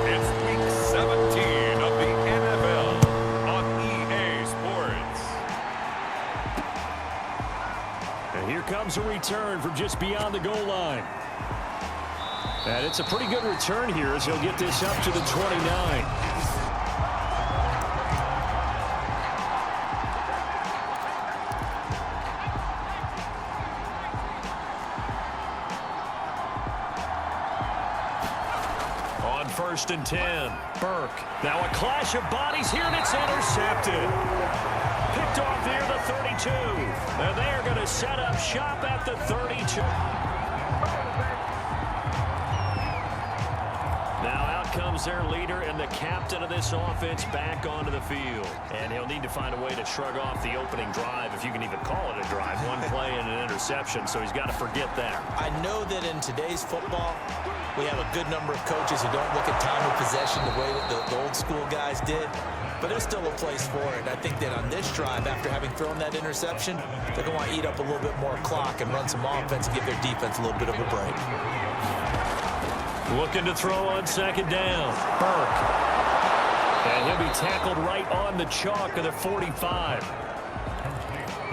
It's week 17 of the NFL on EA Sports. And here comes a return from just beyond the goal line. And it's a pretty good return here as he'll get this up to the 29. First and 10. Burke. Now a clash of bodies here, and it's intercepted. Picked off near the 32. And they are going to set up shop at the 32. Now out comes their leader and the captain of this offense back onto the field. And he'll need to find a way to shrug off the opening drive, if you can even call it a drive. One play and an interception, so he's got to forget that. I know that in today's football, we have a good number of coaches who don't look at time of possession the way that the old school guys did, but there's still a place for it. I think that on this drive, after having thrown that interception, they're going to want to eat up a little bit more clock and run some offense and give their defense a little bit of a break. Looking to throw on second down. Burke. And he'll be tackled right on the chalk of the 45.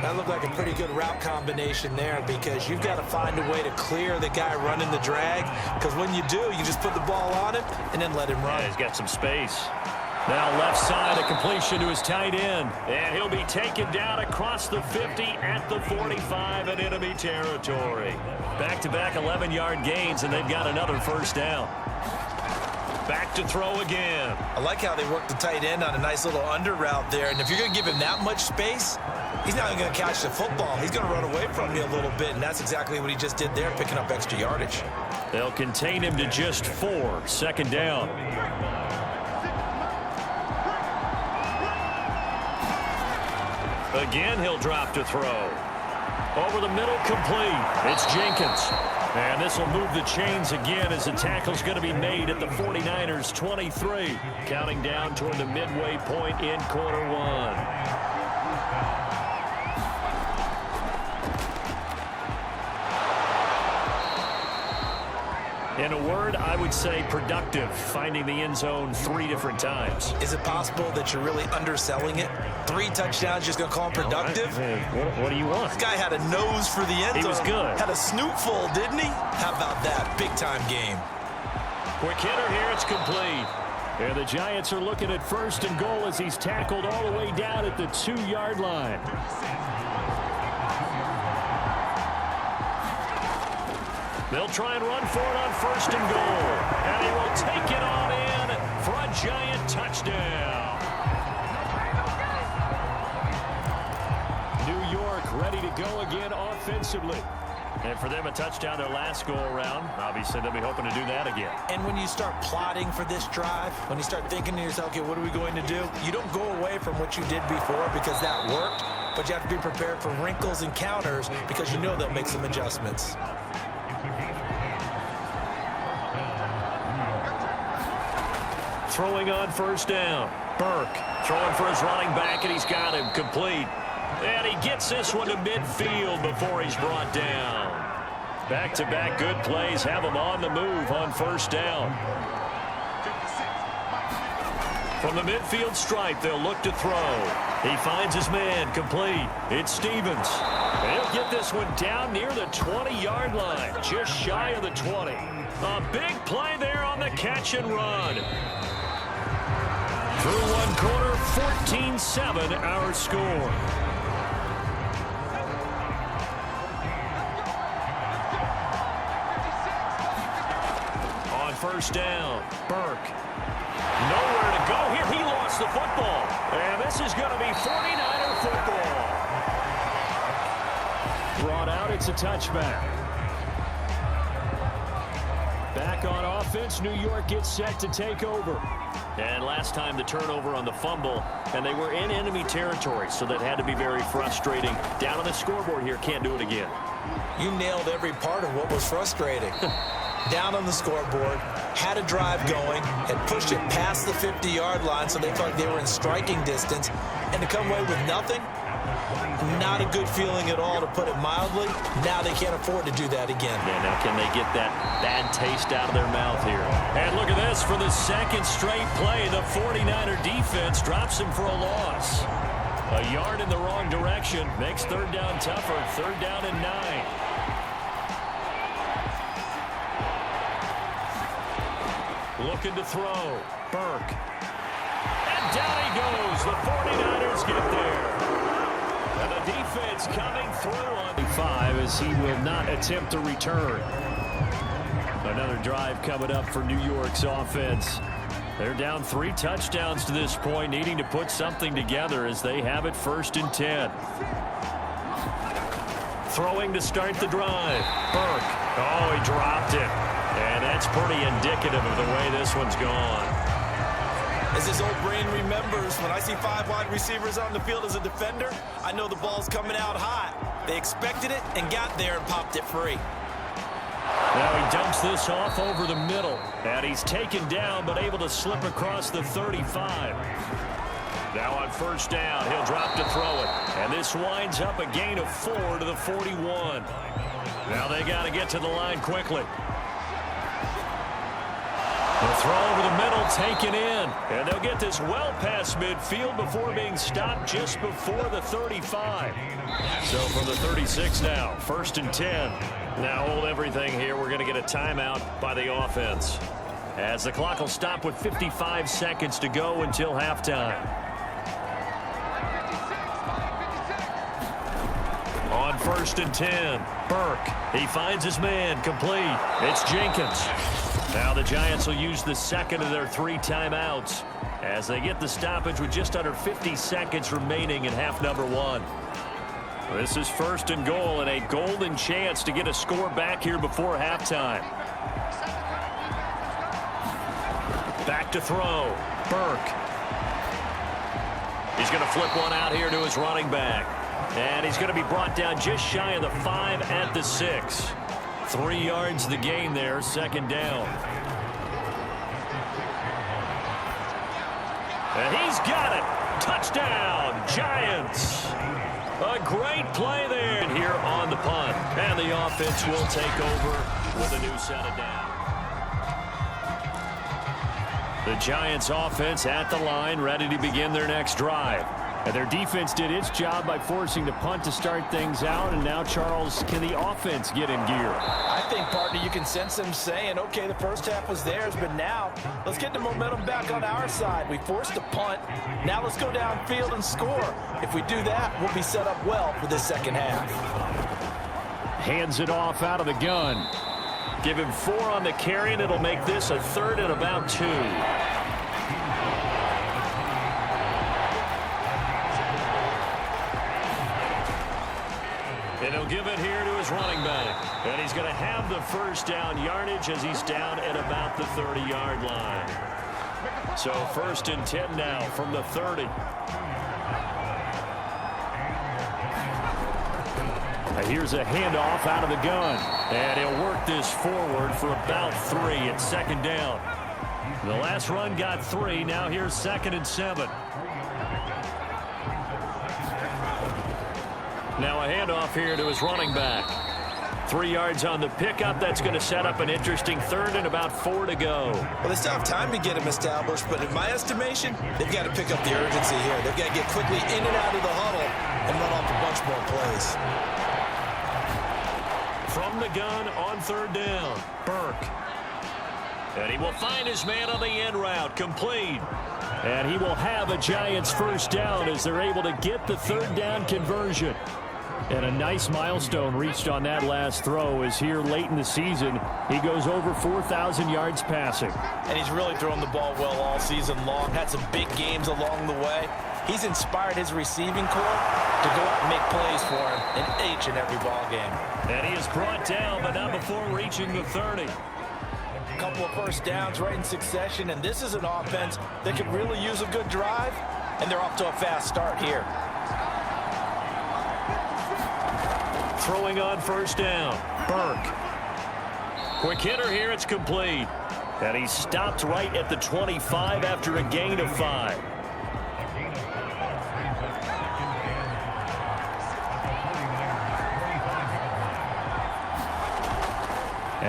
That looked like a pretty good route combination there, because you've got to find a way to clear the guy running the drag, because when you do, you just put the ball on him and then let him run. Yeah, he's got some space. Now left side, a completion to his tight end. And he'll be taken down across the 50 at the 45 in enemy territory. Back-to-back 11-yard gains, and they've got another first down. Back to throw again. I like how they work the tight end on a nice little under route there, and if you're going to give him that much space, he's not even going to catch the football. He's going to run away from you a little bit, and that's exactly what he just did there, picking up extra yardage. They'll contain him to just 4. Second down. Again, he'll drop to throw. Over the middle, complete. It's Jenkins. And this will move the chains again as the tackle's going to be made at the 49ers' 23. Counting down toward the midway point in quarter one. In a word, I would say productive, finding the end zone 3 different times. Is it possible that you're really underselling it? 3 touchdowns, just going to call him productive? What do you want? This guy had a nose for the end zone. He was good. Had a snootful, didn't he? How about that? Big-time game. Quick hitter here, it's complete. And the Giants are looking at first and goal as he's tackled all the way down at the 2-yard line. They'll try and run for it on first and goal. And he will take it on in for a Giant touchdown. New York ready to go again offensively. And for them, a touchdown their last go-around. Obviously, they'll be hoping to do that again. And when you start plotting for this drive, when you start thinking to yourself, okay, what are we going to do? You don't go away from what you did before because that worked, but you have to be prepared for wrinkles and counters because you know they'll make some adjustments. Throwing on first down. Burke throwing for his running back, and he's got him complete. And he gets this one to midfield before he's brought down. Back-to-back good plays have him on the move on first down. From the midfield stripe, they'll look to throw. He finds his man complete. It's Stevens. He'll get this one down near the 20-yard line, just shy of the 20. A big play there on the catch and run. Through one quarter, 14-7 our score. On first down, Burke. Nowhere to go here. He lost the football. And this is going to be 49er football. Brought out, it's a touchback. Back on offense, New York gets set to take over. And last time the turnover on the fumble, and they were in enemy territory, so that had to be very frustrating. Down on the scoreboard here, can't do it again. You nailed every part of what was frustrating. Down on the scoreboard, had a drive going, had pushed it past the 50-yard line, so they felt like they were in striking distance, and to come away with nothing, Not a good feeling at all, to put it mildly. Now they can't afford to do that again. Yeah, now can they get that bad taste out of their mouth here? And look at this. For the second straight play, the 49er defense drops him for a loss. A yard in the wrong direction makes third down tougher. Third down and 9. Looking to throw. Burke. And down he goes. The 49ers get there. And the defense coming through on 5 as he will not attempt to return. Another drive coming up for New York's offense. They're down 3 touchdowns to this point, needing to put something together as they have it 1st and 10. Throwing to start the drive. Burke. Oh, he dropped it. And that's pretty indicative of the way this one's gone. As his old brain remembers, when I see 5 wide receivers on the field as a defender, I know the ball's coming out high. They expected it and got there and popped it free. Now he dumps this off over the middle. And he's taken down but able to slip across the 35. Now on 1st down, he'll drop to throw it. And this winds up a gain of 4 to the 41. Now they got to get to the line quickly. The throw over the middle taken in. And they'll get this well past midfield before being stopped just before the 35. So from the 36 now, 1st and 10. Now hold everything here. We're going to get a timeout by the offense, as the clock will stop with 55 seconds to go until halftime. On 1st and 10, Burke. He finds his man, complete. It's Jenkins. Now the Giants will use the second of their 3 timeouts as they get the stoppage with just under 50 seconds remaining in half number 1. This is 1st and goal and a golden chance to get a score back here before halftime. Back to throw. Burke. He's going to flip one out here to his running back. And he's going to be brought down just shy of the 5 at the 6. 3 yards the gain there, 2nd down. And he's got it. Touchdown, Giants. A great play there here on the punt. And the offense will take over with a new set of downs. The Giants offense at the line, ready to begin their next drive. And their defense did its job by forcing the punt to start things out. And now, Charles, can the offense get in gear? I think, partner, you can sense them saying, okay, the first half was theirs, but now let's get the momentum back on our side. We forced a punt. Now let's go downfield and score. If we do that, we'll be set up well for the second half. Hands it off out of the gun. Give him 4 on the carry, and it'll make this a 3rd and about 2. And he'll give it here to his running back. And he's going to have the 1st down yardage as he's down at about the 30-yard line. So 1st and 10 now from the 30. Here's a handoff out of the gun. And he'll work this forward for about 3 at 2nd down. The last run got 3. Now here's 2nd and 7. Now a handoff here to his running back. 3 yards on the pickup. That's going to set up an interesting 3rd and about 4 to go. Well, they still have time to get him established, but in my estimation, they've got to pick up the urgency here. They've got to get quickly in and out of the huddle and run off a bunch more plays. From the gun on 3rd down, Burke. And he will find his man on the end route, complete. And he will have a Giants 1st down as they're able to get the 3rd down conversion. And a nice milestone reached on that last throw is here late in the season. He goes over 4,000 yards passing. And he's really thrown the ball well all season long. Had some big games along the way. He's inspired his receiving corps to go out and make plays for him in each and every ball game. And he is brought down, but not before reaching the 30. A couple of 1st downs right in succession, and this is an offense that could really use a good drive, and they're off to a fast start here. Throwing on 1st down, Burke. Quick hitter here, it's complete. And he stopped right at the 25 after a gain of 5.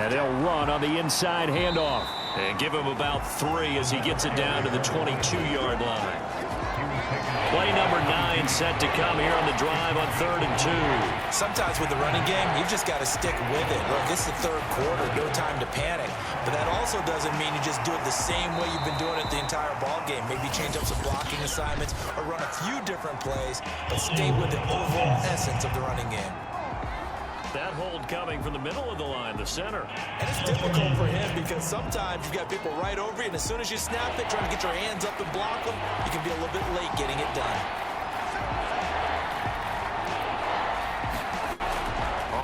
And they'll run on the inside handoff. And give him about 3 as he gets it down to the 22-yard line. Play number 9 set to come here on the drive on 3rd and 2. Sometimes with the running game, you've just got to stick with it. Look, this is the third quarter, no time to panic. But that also doesn't mean you just do it the same way you've been doing it the entire ball game. Maybe change up some blocking assignments or run a few different plays, but stay with the overall essence of the running game. That hold coming from the middle of the line, the center. And it's difficult for him because sometimes you've got people right over you, and as soon as you snap it, trying to get your hands up and block them, you can be a little bit late getting it done.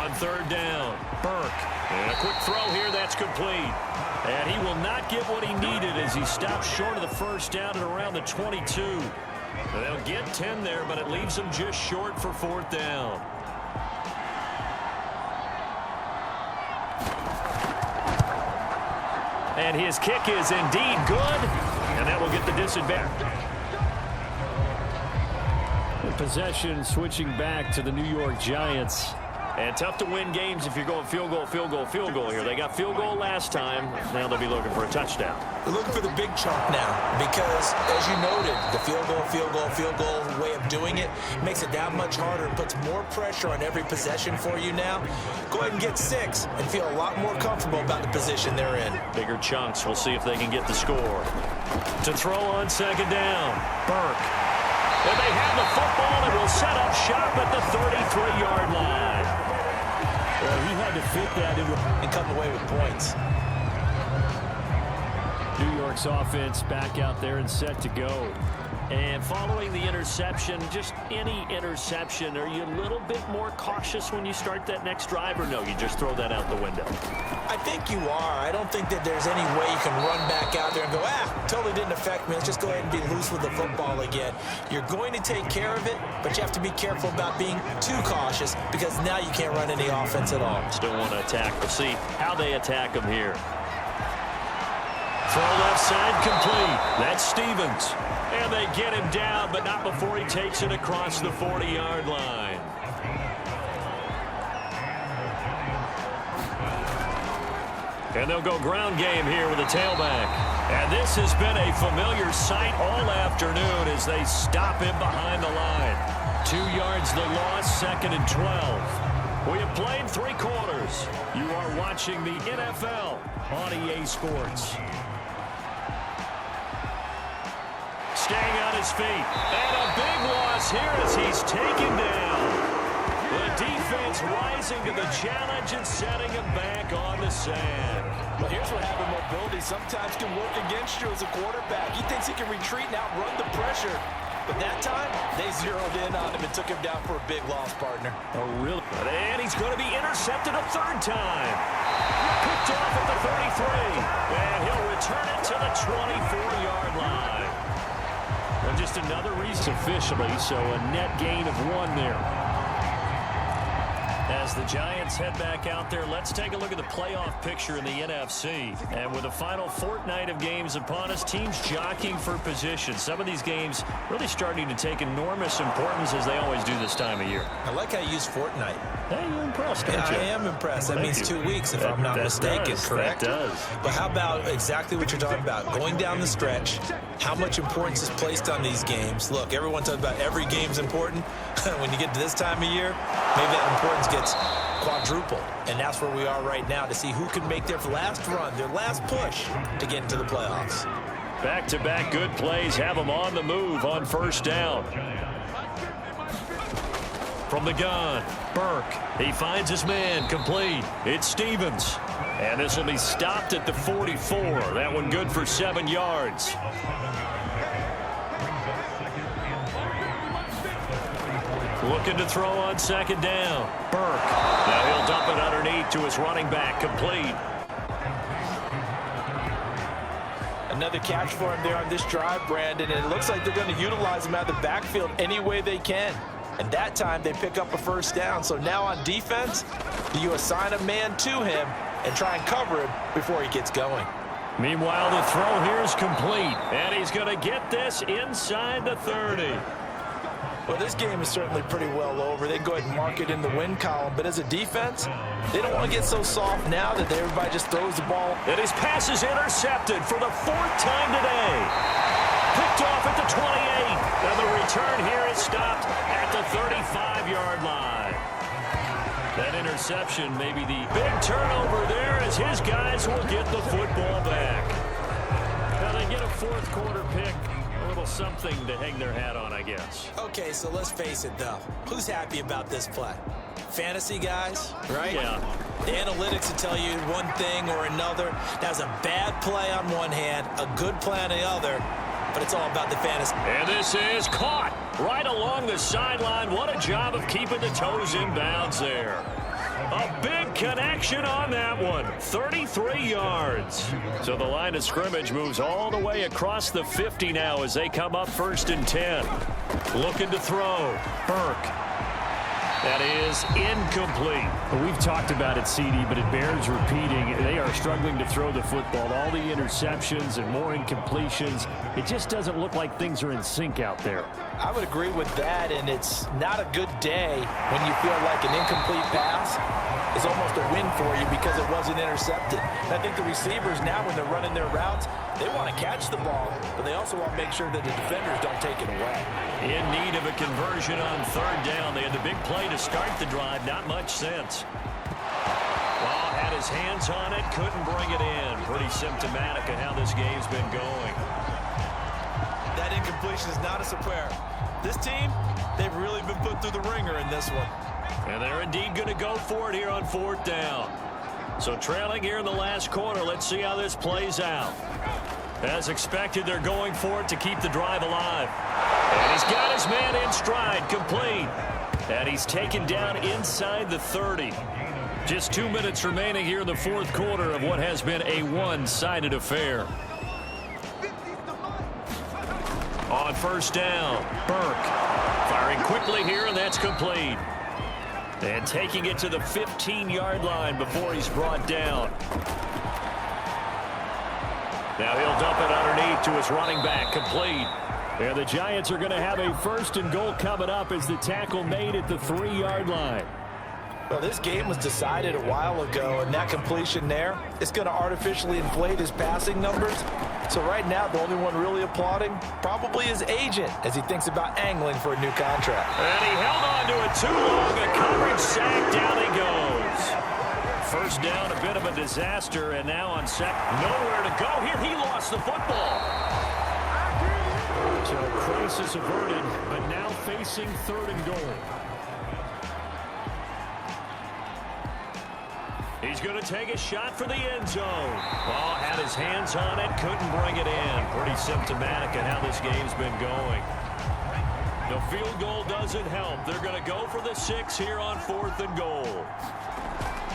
On 3rd down, Burke. And a quick throw here, that's complete. And he will not get what he needed as he stops short of the first down at around the 22. They'll get 10 there, but it leaves them just short for 4th down. And his kick is indeed good, and that will get the disadvantage. Possession switching back to the New York Giants. And tough to win games if you're going field goal, field goal, field goal here. They got field goal last time. Now they'll be looking for a touchdown. They're looking for the big chunk now because, as you noted, the field goal way of doing it makes it that much harder and puts more pressure on every possession for you now. Go ahead and get 6 and feel a lot more comfortable about the position they're in. Bigger chunks. We'll see if they can get the score. To throw on 2nd down, Burke. And they have the football and will set up shop at the 33-yard line. Well, he had to fit that into and come away with points. New York's offense back out there and set to go. And following the interception, just any interception, are you a little bit more cautious when you start that next drive, or no, you just throw that out the window? I think you are. I don't think that there's any way you can run back out there and go, totally didn't affect me. Let's just go ahead and be loose with the football again. You're going to take care of it, but you have to be careful about being too cautious because now you can't run any offense at all. Still want to attack. We'll see how they attack them here. Throw left side complete. That's Stevens. And they get him down, but not before he takes it across the 40-yard line. And they'll go ground game here with a tailback. And this has been a familiar sight all afternoon as they stop him behind the line. 2 yards the loss, 2nd and 12. We have played 3 quarters. You are watching the NFL on EA Sports. Staying on his feet. And a big loss here as he's taken down. The defense rising to the challenge and setting him back on the sand. Well, here's what having mobility sometimes can work against you as a quarterback. He thinks he can retreat and outrun the pressure. But that time, they zeroed in on him and took him down for a big loss, partner. Oh, really? And he's going to be intercepted a 3rd time. Picked off at the 33. And he'll return it to the 24-yard line. And just another reason officially, so a net gain of 1 there. As the Giants head back out there, let's take a look at the playoff picture in the NFC. And with the final fortnight of games upon us, teams jockeying for position. Some of these games really starting to take enormous importance as they always do this time of year. I like how you use fortnight. Hey, you're impressed, aren't you? I am impressed. That means 2 weeks, if I'm not mistaken, correct? That does. But how about exactly what you're talking about? Going down the stretch, how much importance is placed on these games? Look, everyone talks about every game's important. When you get to this time of year, maybe that importance gets quadruple. And that's where we are right now to see who can make their last run, their last push to get into the playoffs. Back-to-back good plays have them on the move on 1st down. From the gun, Burke. He finds his man, complete. It's Stevens. And this will be stopped at the 44. That one good for 7 yards. Looking to throw on 2nd down. Burke. Now he'll dump it underneath to his running back, complete. Another catch for him there on this drive, Brandon, and it looks like they're going to utilize him out of the backfield any way they can. And that time they pick up a 1st down. So now on defense, you assign a man to him and try and cover him before he gets going. Meanwhile, the throw here is complete. And he's going to get this inside the 30. Well, this game is certainly pretty well over. They can go ahead and mark it in the win column. But as a defense, they don't want to get so soft now that everybody just throws the ball. And his pass is intercepted for the 4th time today. Picked off at the 28. And the return here is stopped at the 35-yard line. That interception may be the big turnover there as his guys will get the football back. Now they get a 4th quarter pick. A little something to hang their hat on, I guess. Okay, so let's face it, though. Who's happy about this play? Fantasy guys, right? Yeah. The analytics will tell you one thing or another. That was a bad play on one hand, a good play on the other, but it's all about the fantasy. And this is caught right along the sideline. What a job of keeping the toes in bounds there. A big connection on that one. 33 yards. So the line of scrimmage moves all the way across the 50 now as they come up 1st and 10. Looking to throw. Burke. That is incomplete. We've talked about it, CD, but it bears repeating. They are struggling to throw the football. All the interceptions and more incompletions. It just doesn't look like things are in sync out there. I would agree with that, and it's not a good day when you feel like an incomplete pass is almost a win for you because it wasn't intercepted. And I think the receivers now, when they're running their routes, they want to catch the ball, but they also want to make sure that the defenders don't take it away. In need of a conversion on 3rd down. They had the big play to start the drive. Not much sense. Ball had his hands on it, couldn't bring it in. Pretty symptomatic of how this game's been going. That incompletion is not a surprise. This team, they've really been put through the ringer in this one. And they're indeed going to go for it here on 4th down. So trailing here in the last quarter, let's see how this plays out. As expected, they're going for it to keep the drive alive. And he's got his man in stride, complete. And he's taken down inside the 30. Just 2 minutes remaining here in the 4th quarter of what has been a one-sided affair. On 1st down, Burke firing quickly here, and that's complete. And taking it to the 15-yard line before he's brought down. Now he'll dump it underneath to his running back, complete. And the Giants are going to have a 1st and goal coming up as the tackle made at the 3-yard line. Well, this game was decided a while ago, and that completion there, it's going to artificially inflate his passing numbers. So right now, the only one really applauding probably his agent as he thinks about angling for a new contract. And he held on to it too long. A coverage sack. Down he goes. 1st down, a bit of a disaster, and now on second, nowhere to go. Here he lost the football. So crisis averted, but now facing 3rd and goal. He's going to take a shot for the end zone. Ball had his hands on it, couldn't bring it in. Pretty symptomatic of how this game's been going. The field goal doesn't help. They're going to go for the 6 here on 4th and goal.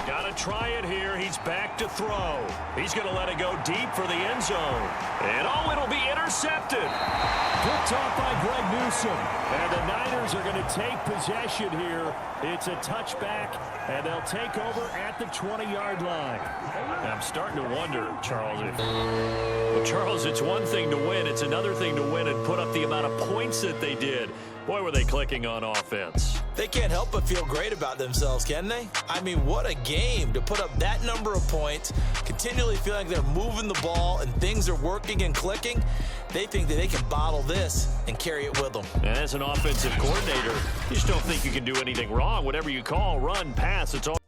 Got to try it here. He's back to throw. He's going to let it go deep for the end zone. And oh, it'll be intercepted. Picked off by Greg Newsome. And the Niners are going to take possession here. It's a touchback, and they'll take over at the 20-yard line. I'm starting to wonder, Charles, well, Charles, it's one thing to win. It's another thing to win and put up the amount of points that they did. Boy, were they clicking on offense. They can't help but feel great about themselves, can they? I mean, what a game to put up that number of points, continually feeling like they're moving the ball and things are working and clicking. They think that they can bottle this and carry it with them. And as an offensive coordinator, you just don't think you can do anything wrong. Whatever you call, run, pass, it's all